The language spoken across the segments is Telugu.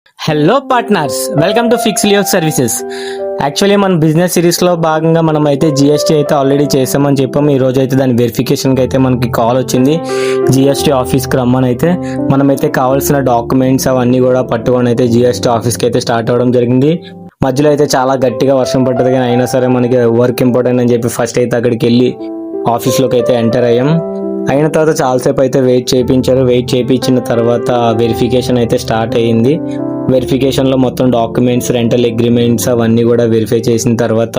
Hello partners, welcome to fix Leo services. Actually మన బిజినెస్ సిరీస్లో భాగంగా మనం అయితే జిఎస్టీ అయితే ఆల్రెడీ చేసామని చెప్పాము. ఈ రోజు అయితే దాని వెరిఫికేషన్కి అయితే మనకి కాల్ వచ్చింది. జిఎస్టీ ఆఫీస్కి రమ్మని అయితే మనమైతే కావాల్సిన డాక్యుమెంట్స్ అవన్నీ కూడా పట్టుకొని అయితే జిఎస్టీ ఆఫీస్కి అయితే స్టార్ట్ అవ్వడం జరిగింది. మధ్యలో అయితే చాలా గట్టిగా వర్షం పడ్డది, కానీ అయినా సరే మనకి వర్క్ ఇంపార్టెంట్ అని చెప్పి ఫస్ట్ అయితే అక్కడికి వెళ్ళి ఆఫీస్లోకి అయితే ఎంటర్ అయ్యాం. అయిన తర్వాత చాలాసేపు అయితే వెయిట్ చేయించిన తర్వాత వెరిఫికేషన్ అయితే స్టార్ట్ అయ్యింది. వెరిఫికేషన్లో మొత్తం డాక్యుమెంట్స్, రెంటల్ అగ్రిమెంట్స్ అవన్నీ కూడా వెరిఫై చేసిన తర్వాత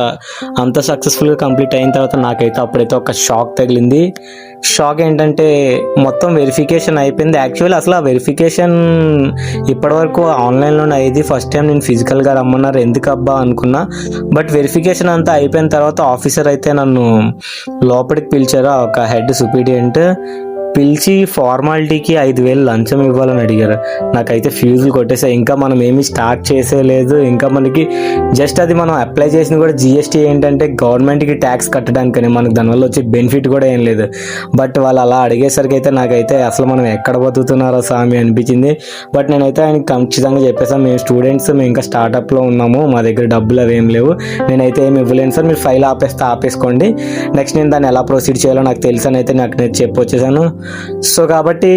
అంత సక్సెస్ఫుల్గా కంప్లీట్ అయిన తర్వాత నాకైతే అప్పుడైతే ఒక షాక్ తగిలింది. షాక్ ఏంటంటే మొత్తం వెరిఫికేషన్ అయిపోయింది. యాక్చువల్లీ అసలు ఆ వెరిఫికేషన్ ఇప్పటివరకు ఆన్లైన్లోనే అయ్యింది. ఫస్ట్ టైం నేను ఫిజికల్గా రమ్మన్నారు, ఎందుకు అబ్బా అనుకున్నా. బట్ వెరిఫికేషన్ అంతా అయిపోయిన తర్వాత ఆఫీసర్ అయితే నన్ను లోపలికి పిలిచారు. ఒక హెడ్ సుపీరియంట్ పిలిచి ఫార్మాలిటీకి 5,000 లంచం ఇవ్వాలని అడిగారు. నాకైతే ఫ్యూజులు కొట్టేసాయి. ఇంకా మనం ఏమీ స్టార్ట్ చేసేలేదు. ఇంకా మనకి జస్ట్ అది మనం అప్లై చేసింది కూడా జిఎస్టీ ఏంటంటే గవర్నమెంట్కి ట్యాక్స్ కట్టడానికని, మనకు దానివల్ల వచ్చే బెనిఫిట్ కూడా ఏం లేదు. బట్ వాళ్ళు అలా అడిగేసరికి అయితే నాకైతే అసలు మనం ఎక్కడ బతుకుతున్నారో స్వామి అనిపించింది. బట్ నేనైతే ఆయనకి ఖచ్చితంగా చెప్పేసాను, మేము స్టూడెంట్స్, మేము ఇంకా స్టార్టప్లో ఉన్నాము, మా దగ్గర డబ్బులు అవి ఏం లేవు, నేనైతే ఏమి ఇవ్వలేను సార్, మీరు ఫైల్ ఆపేసుకోండి, నెక్స్ట్ నేను దాన్ని ఎలా ప్రొసీడ్ చేయాలో నాకు తెలుసు అని అయితే నేను చెప్పొచ్చేసాను. సో కాబట్టి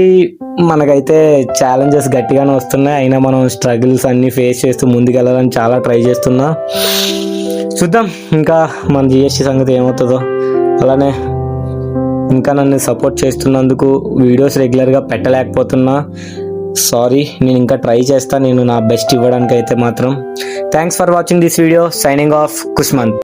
మనకైతే ఛాలెంజెస్ గట్టిగానే వస్తున్నాయి. అయినా మనం స్ట్రగుల్స్ అన్నీ ఫేస్ చేస్తూ ముందుకెళ్ళాలని చాలా ట్రై చేస్తున్నా. చూద్దాం ఇంకా మన జిఎస్టీ సంగతి ఏమవుతుందో. అలానే ఇంకా నన్ను సపోర్ట్ చేస్తున్నందుకు వీడియోస్ రెగ్యులర్గా పెట్టలేకపోతున్నా, సారీ. నేను ఇంకా ట్రై చేస్తాను, నేను నా బెస్ట్ ఇవ్వడానికి అయితే మాత్రం. Thanks for watching this video. Signing off కుస్మంత్.